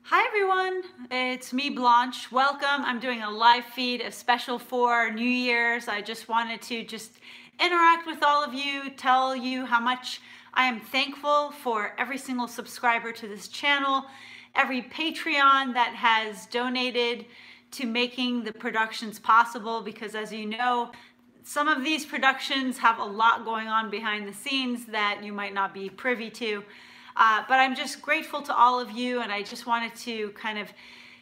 Hi everyone, it's me Blanche. Welcome. I'm doing a live feed, a special for New Year's. I just wanted to interact with all of you, tell you how much I am thankful for every single subscriber to this channel, every Patreon that has donated to making the productions possible, because as you know, some of these productions have a lot going on behind the scenes that you might not be privy to. But I'm just grateful to all of you, and I just wanted to kind of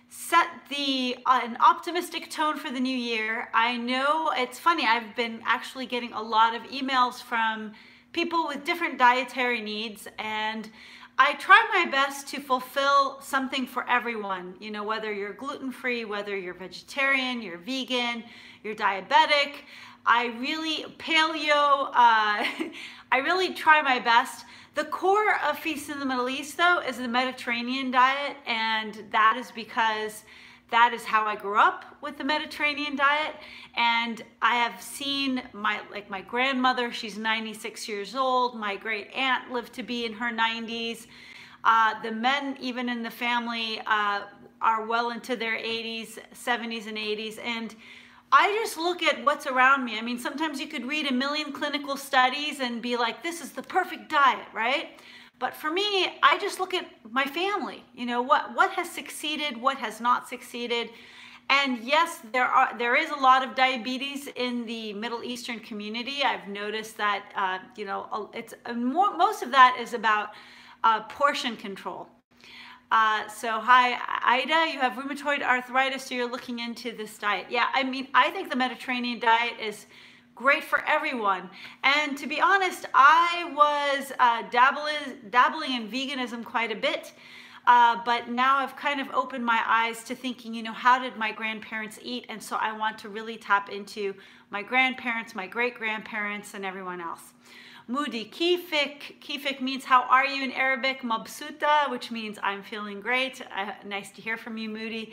set an optimistic tone for the new year. I know it's funny, I've been actually getting a lot of emails from people with different dietary needs, and I try my best to fulfill something for everyone. You know, whether you're gluten-free, whether you're vegetarian, you're vegan, you're diabetic, paleo, I really try my best. The core of Feast in the Middle East, though, is the Mediterranean diet, and that is because that is how I grew up with the Mediterranean diet. And I have seen my grandmother, she's 96 years old. My great aunt lived to be in her 90s. The men, even in the family, are well into their 80s, 70s, and 80s. And I just look at what's around me. I mean, sometimes you could read a million clinical studies and be like, this is the perfect diet, right? But for me, I just look at my family. You know, what has succeeded, what has not succeeded. And yes, there is a lot of diabetes in the Middle Eastern community. I've noticed that, most of that is about portion control. So hi, Ida, you have rheumatoid arthritis, so you're looking into this diet. Yeah, I mean, I think the Mediterranean diet is great for everyone. And to be honest, I was dabbling in veganism quite a bit, but now I've kind of opened my eyes to thinking, you know, how did my grandparents eat? And so I want to really tap into my grandparents, my great-grandparents, and everyone else. Moody, Kifik means how are you in Arabic, Mabsuta, which means I'm feeling great. Nice to hear from you, Moody.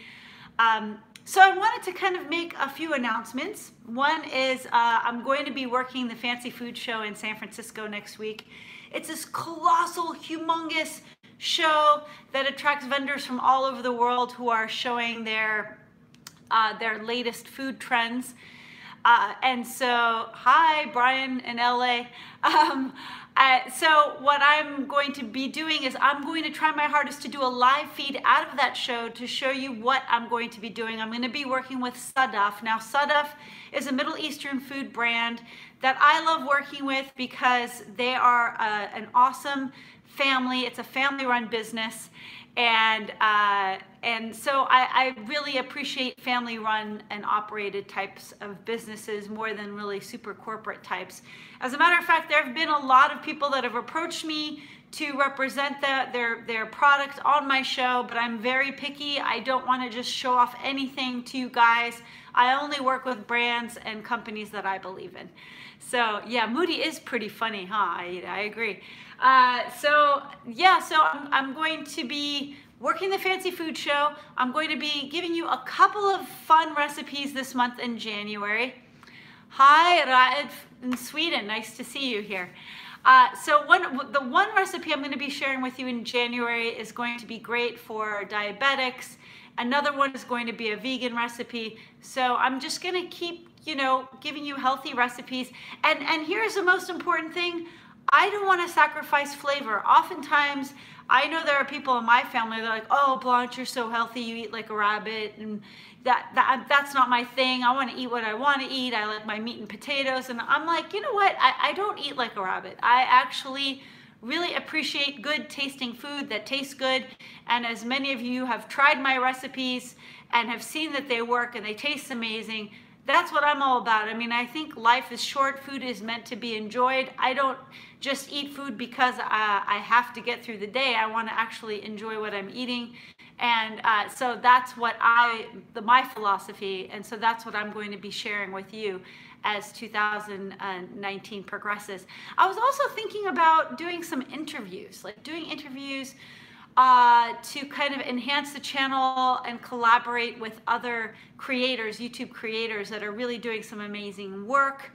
So I wanted to kind of make a few announcements. One is I'm going to be working the Fancy Food Show in San Francisco next week. It's this colossal, humongous show that attracts vendors from all over the world who are showing their latest food trends. And so, hi, Brian in LA. So what I'm going to be doing is I'm going to try my hardest to do a live feed out of that show to show you what I'm going to be doing. I'm going to be working with Sadaf. Now, Sadaf is a Middle Eastern food brand that I love working with because they are an awesome family. It's a family-run business. And so I really appreciate family-run and operated types of businesses more than really super corporate types. As a matter of fact, there have been a lot of people that have approached me to represent their product on my show, but I'm very picky. I don't want to just show off anything to you guys. I only work with brands and companies that I believe in. So yeah, Moody is pretty funny, huh? I agree. So I'm going to be working the Fancy Food Show. I'm going to be giving you a couple of fun recipes this month in January. Hi, Raed in Sweden. Nice to see you here. So the one recipe I'm going to be sharing with you in January is going to be great for diabetics. Another one is going to be a vegan recipe. So I'm just going to keep, you know, giving you healthy recipes. And here's the most important thing. I don't want to sacrifice flavor. Oftentimes, I know there are people in my family that are like, oh, Blanche, you're so healthy, you eat like a rabbit, and that's not my thing. I want to eat what I want to eat. I like my meat and potatoes. And I'm like, you know what? I don't eat like a rabbit. I actually really appreciate good tasting food that tastes good. And as many of you have tried my recipes and have seen that they work and they taste amazing, that's what I'm all about. I mean, I think life is short. Food is meant to be enjoyed. I don't just eat food because I have to get through the day. I want to actually enjoy what I'm eating. And so that's what my philosophy. And so that's what I'm going to be sharing with you as 2019 progresses. I was also thinking about doing some interviews, to kind of enhance the channel and collaborate with other creators, YouTube creators that are really doing some amazing work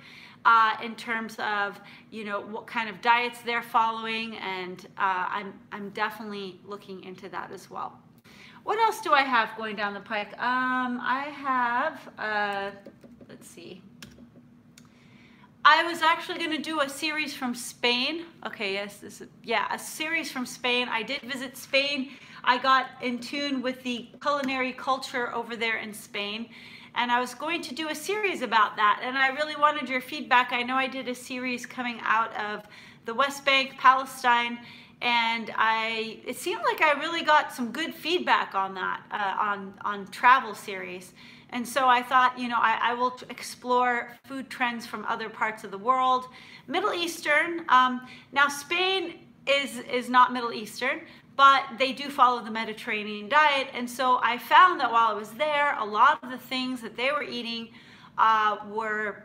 in terms of, you know, what kind of diets they're following, and I'm definitely looking into that as well. What else do I have going down the pike? I have, let's see. I was actually going to do a series from Spain. Okay, yes, this is, yeah, a series from Spain. I did visit Spain. I got in tune with the culinary culture over there in Spain. And I was going to do a series about that. And I really wanted your feedback. I know I did a series coming out of the West Bank, Palestine. And it seemed like I really got some good feedback on that, on travel series. And so I thought, you know, I will explore food trends from other parts of the world. Middle Eastern, now Spain is not Middle Eastern, but they do follow the Mediterranean diet. And so I found that while I was there, a lot of the things that they were eating were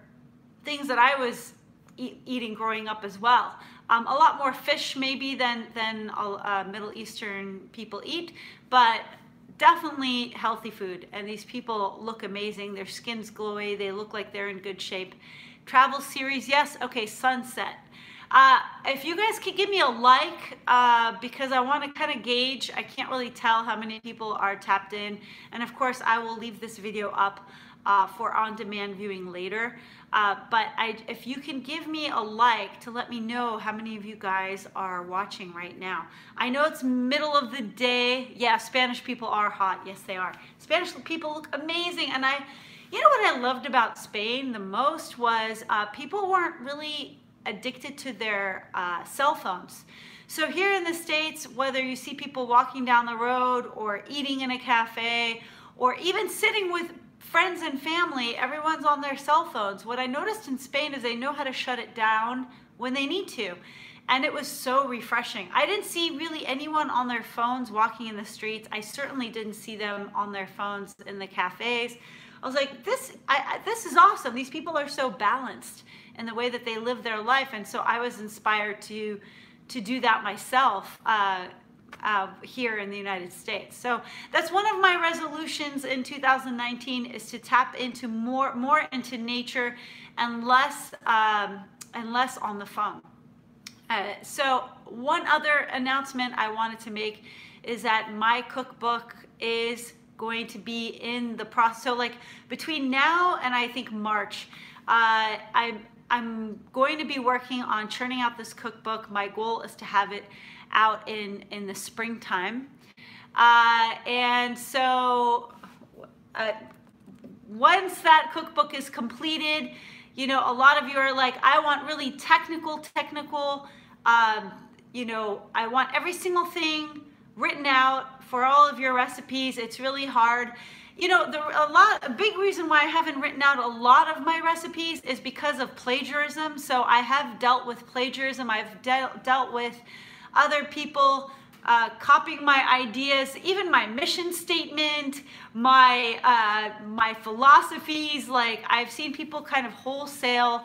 things that I was eating growing up as well. A lot more fish maybe than Middle Eastern people eat, but definitely healthy food. And these people look amazing. Their skin's glowy. They look like they're in good shape. Travel series, yes. Okay, sunset. If you guys could give me a like, because I want to kind of gauge. I can't really tell how many people are tapped in. And of course, I will leave this video up for on-demand viewing later. But if you can give me a like to let me know how many of you guys are watching right now. I know it's middle of the day. Yeah, Spanish people are hot. Yes, they are. Spanish people look amazing. And you know what I loved about Spain the most was people weren't really addicted to their cell phones. So here in the States, whether you see people walking down the road or eating in a cafe or even sitting with friends and family, everyone's on their cell phones. What I noticed in Spain is they know how to shut it down when they need to. And it was so refreshing. I didn't see really anyone on their phones walking in the streets. I certainly didn't see them on their phones in the cafes. I was like, this is awesome. These people are so balanced in the way that they live their life. And so I was inspired to do that myself here in the United States. So that's one of my resolutions in 2019 is to tap into more into nature and less on the phone. So one other announcement I wanted to make is that my cookbook is going to be in the process. So like between now and I think March, I'm going to be working on churning out this cookbook. My goal is to have it out in the springtime. And so once that cookbook is completed, you know, a lot of you are like, I want really technical, you know, I want every single thing written out for all of your recipes. It's really hard. You know, a big reason why I haven't written out a lot of my recipes is because of plagiarism. So I have dealt with plagiarism. I've dealt with other people copying my ideas, even my mission statement, my philosophies. Like I've seen people kind of wholesale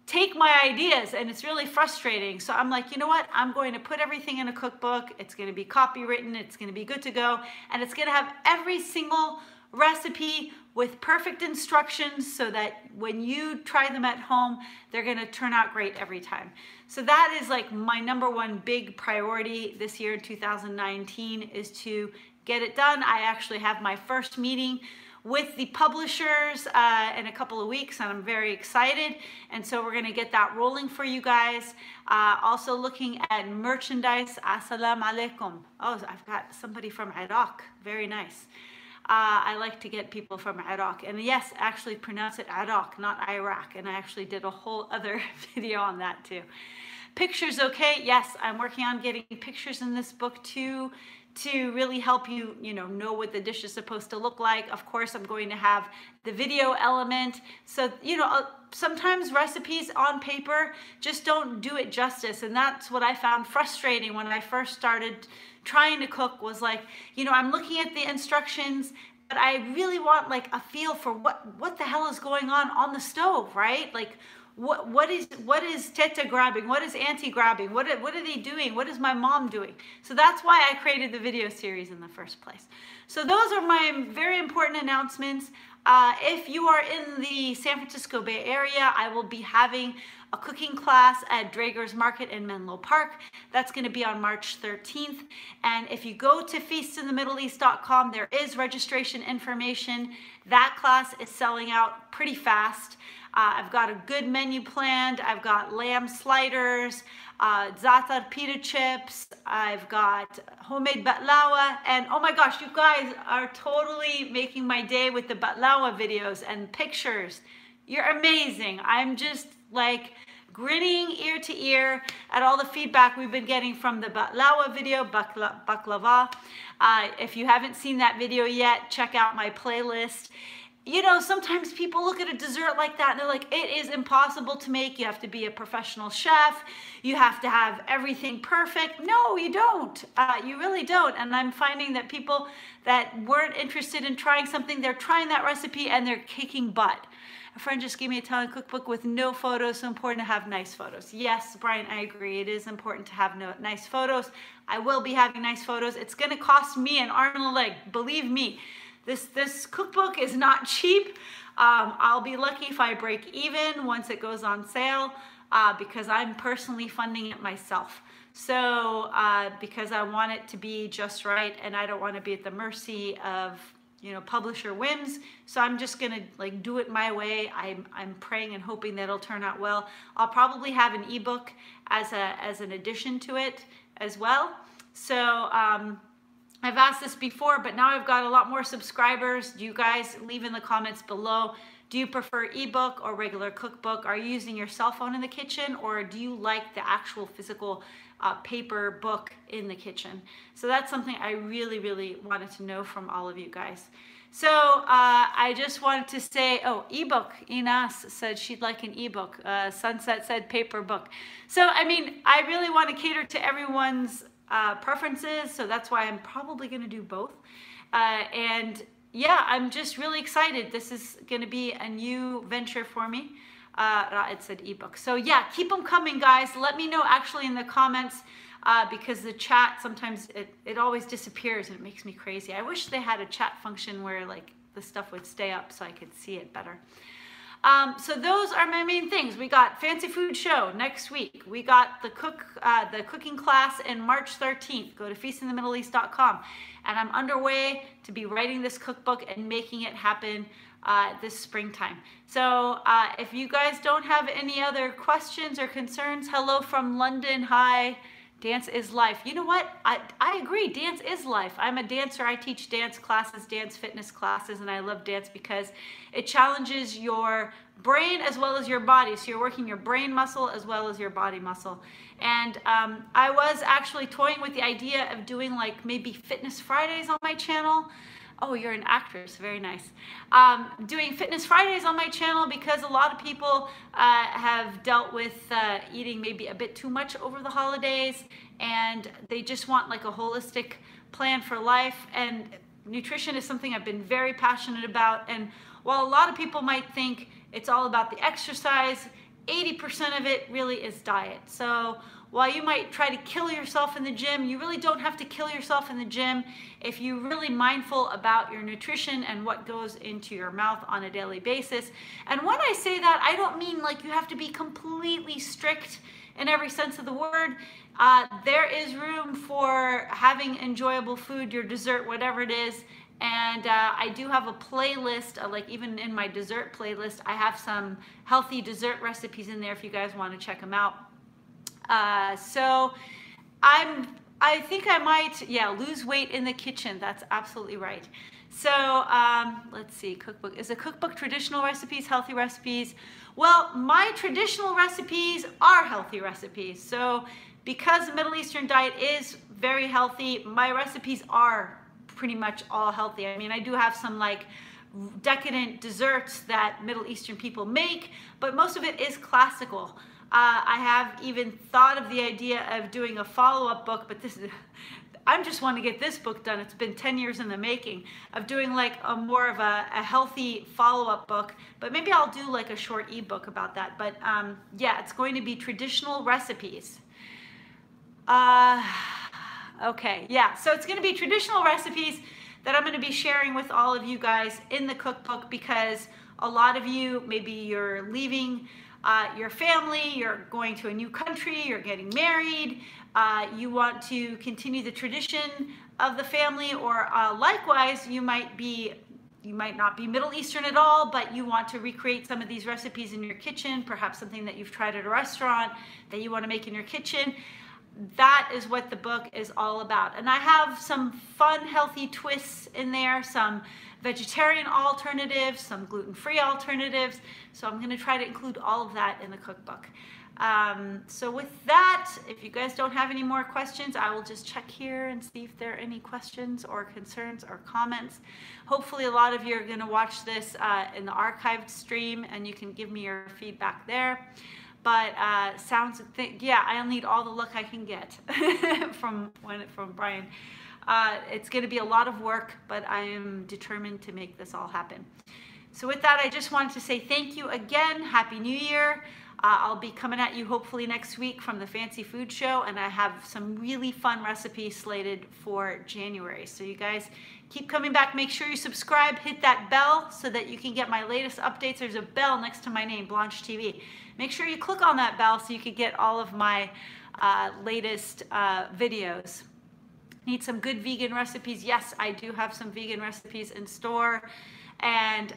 take my ideas, and it's really frustrating. So I'm like, you know what? I'm going to put everything in a cookbook. It's going to be copywritten. It's going to be good to go. And it's going to have every single recipe with perfect instructions so that when you try them at home, they're going to turn out great every time. So that is like my #1 big priority this year, 2019, is to get it done. I actually have my first meeting with the publishers in a couple of weeks, and I'm very excited. And so we're gonna get that rolling for you guys. Also looking at merchandise. Assalamu alaikum. Oh, I've got somebody from Iraq. Very nice. I like to get people from Iraq. And yes, actually pronounce it Iraq, not Iraq. And I actually did a whole other video on that too. Pictures, okay? Yes, I'm working on getting pictures in this book too, to really help you, know what the dish is supposed to look like. Of course, I'm going to have the video element. So, sometimes recipes on paper just don't do it justice. And that's what I found frustrating when I first started trying to cook, was like, I'm looking at the instructions, but I really want like a feel for what the hell is going on the stove, right? Like, what is teta grabbing? What is auntie grabbing? What are they doing? What is my mom doing? So that's why I created the video series in the first place. So those are my very important announcements. If you are in the San Francisco Bay Area, I will be having a cooking class at Drager's Market in Menlo Park. That's going to be on March 13th. And if you go to feastinthemiddleeast.com, there is registration information. That class is selling out pretty fast. I've got a good menu planned. I've got lamb sliders, za'atar pita chips. I've got homemade baklawa. And oh my gosh, you guys are totally making my day with the baklawa videos and pictures. You're amazing. I'm just like grinning ear to ear at all the feedback we've been getting from the baklawa video, baklava. If you haven't seen that video yet, check out my playlist. You know, sometimes people look at a dessert like that and they're like, it is impossible to make. You have to be a professional chef. You have to have everything perfect. No, you don't. You really don't. And I'm finding that people that weren't interested in trying something, they're trying that recipe and they're kicking butt. A friend just gave me a Italian cookbook with no photos, so important to have nice photos. Yes, Brian, I agree. It is important to have nice photos. I will be having nice photos. It's going to cost me an arm and a leg. Believe me. This cookbook is not cheap. I'll be lucky if I break even once it goes on sale because I'm personally funding it myself. So because I want it to be just right and I don't want to be at the mercy of, you know, publisher whims. So I'm just gonna like do it my way. I'm praying and hoping that it'll turn out well. I'll probably have an ebook as an addition to it as well. So I've asked this before, but now I've got a lot more subscribers. Do you guys leave in the comments below? Do you prefer ebook or regular cookbook? Are you using your cell phone in the kitchen, or do you like the actual physical paper book in the kitchen? So that's something I really, really wanted to know from all of you guys. So I just wanted to say, oh, ebook. Inas said she'd like an ebook. Sunset said paper book. So, I mean, I really want to cater to everyone's preferences, so that's why I'm probably going to do both. And yeah, I'm just really excited. This is going to be a new venture for me. It said ebook. So yeah, keep them coming, guys. Let me know actually in the comments because the chat sometimes it always disappears and it makes me crazy. I wish they had a chat function where like the stuff would stay up so I could see it better. So those are my main things. We got Fancy Food Show next week. We got the cooking class in March 13th. Go to feastinthemiddleeast.com. And I'm underway to be writing this cookbook and making it happen this springtime. So if you guys don't have any other questions or concerns, hello from London. Hi. Dance is life. You know what? I agree. Dance is life. I'm a dancer. I teach dance classes, dance fitness classes, and I love dance because it challenges your brain as well as your body. So you're working your brain muscle as well as your body muscle. And I was actually toying with the idea of doing like maybe Fitness Fridays on my channel. Oh, you're an actress. Very nice. Doing Fitness Fridays on my channel because a lot of people have dealt with eating maybe a bit too much over the holidays and they just want like a holistic plan for life. And nutrition is something I've been very passionate about. And while a lot of people might think it's all about the exercise, 80% of it really is diet. So while you might try to kill yourself in the gym, you really don't have to kill yourself in the gym if you're really mindful about your nutrition and what goes into your mouth on a daily basis. And when I say that, I don't mean like you have to be completely strict in every sense of the word. There is room for having enjoyable food, your dessert, whatever it is. And I do have a playlist, like even in my dessert playlist, I have some healthy dessert recipes in there if you guys want to check them out. So I think I might, yeah, lose weight in the kitchen. That's absolutely right. So let's see, cookbook. Is a cookbook traditional recipes, healthy recipes? Well, my traditional recipes are healthy recipes. So because the Middle Eastern diet is very healthy, my recipes are pretty much all healthy. I mean, I do have some like decadent desserts that Middle Eastern people make, but most of it is classical. I have even thought of the idea of doing a follow-up book, but this is, I just want to get this book done. It's been 10 years in the making of doing like a more of a healthy follow-up book, but maybe I'll do like a short ebook about that. But yeah, it's going to be traditional recipes. Okay, yeah, so it's going to be traditional recipes that I'm going to be sharing with all of you guys in the cookbook because a lot of you, maybe you're leaving your family, you're going to a new country, you're getting married, you want to continue the tradition of the family, or likewise, you might not be Middle Eastern at all, but you want to recreate some of these recipes in your kitchen, perhaps something that you've tried at a restaurant that you want to make in your kitchen. That is what the book is all about. And I have some fun, healthy twists in there, some vegetarian alternatives, some gluten-free alternatives. So I'm going to try to include all of that in the cookbook. So with that, if you guys don't have any more questions, I will just check here and see if there are any questions or concerns or comments. Hopefully a lot of you are going to watch this in the archived stream, and you can give me your feedback there. But yeah, I'll need all the luck I can get from Brian. It's going to be a lot of work, but I am determined to make this all happen. So with that, I just wanted to say thank you again. Happy New Year. I'll be coming at you hopefully next week from the Fancy Food Show, and I have some really fun recipes slated for January. So you guys keep coming back. Make sure you subscribe, hit that bell so that you can get my latest updates. There's a bell next to my name, Blanche TV. Make sure you click on that bell so you can get all of my latest videos. Need some good vegan recipes? Yes, I do have some vegan recipes in store. And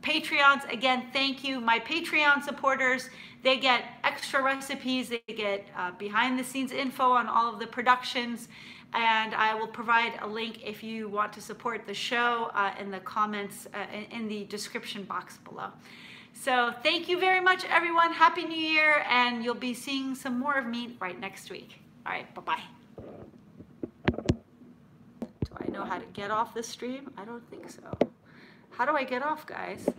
Patreons, again, thank you. My Patreon supporters, they get extra recipes. They get behind the scenes info on all of the productions. And I will provide a link if you want to support the show in the comments, in the description box below. So thank you very much, everyone. Happy New Year. And you'll be seeing some more of me right next week. All right, bye-bye. Do I know how to get off the stream? I don't think so. How do I get off, guys?